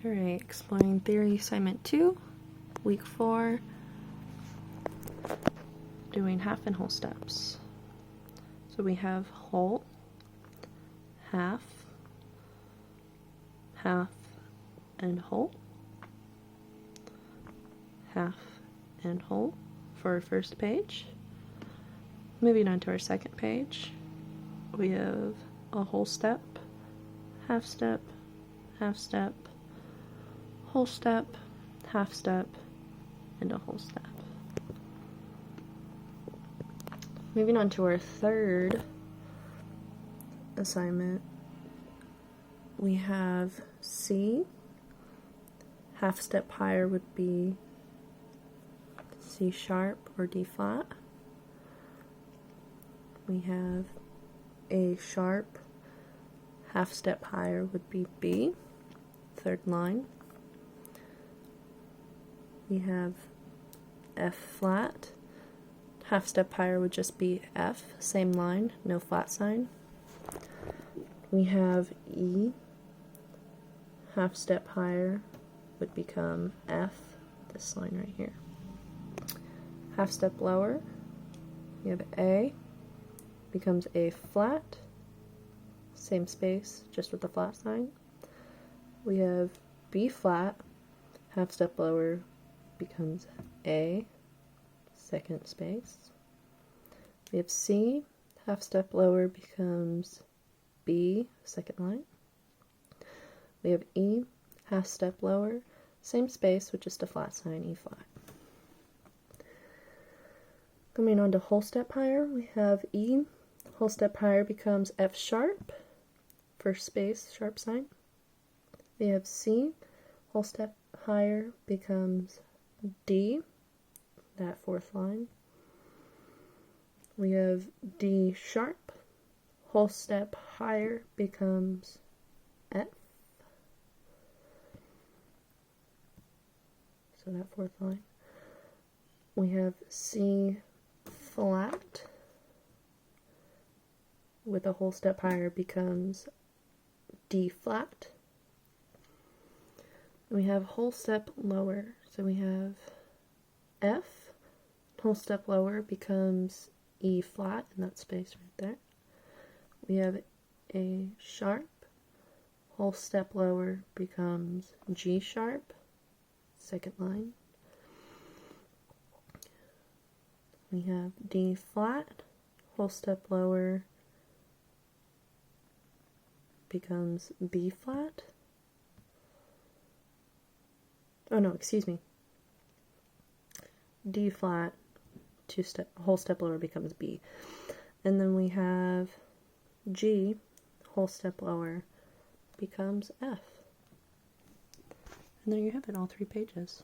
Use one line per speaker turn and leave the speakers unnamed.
Alright, Exploring Theory Assignment 2, Week 4, doing half and whole steps. So we have whole, half, half, and whole, half, and whole for our first page. Moving on to our second page, we have a whole step, half step, whole step, half step, and a whole step. Moving on to our third assignment, we have C. Half step higher would be C sharp or D flat. We have A sharp. Half step higher would be B, third line. We have F flat. Half step higher would just be F, same line, no flat sign. We have E. Half step higher would become F, this line right here. Half step lower, we have A, becomes A flat, same space, just with the flat sign. We have B flat, half step lower becomes A, second space. We have C, half step lower becomes B, second line. We have E, half step lower, same space with just a flat sign, E flat. Coming on to whole step higher, we have E, whole step higher becomes F sharp, first space, sharp sign. We have C, whole step higher becomes D, that fourth line. We have D sharp, whole step higher becomes F, so that fourth line. We have C flat, with a whole step higher becomes D flat. We have whole step lower, so we have F, whole step lower becomes E flat in that space right there. We have A sharp, whole step lower becomes G sharp, second line. We have D flat, whole step lower becomes B flat. Oh no, excuse me. D flat, whole step lower becomes B. And then we have G, whole step lower becomes F. And there you have it, all 3 pages.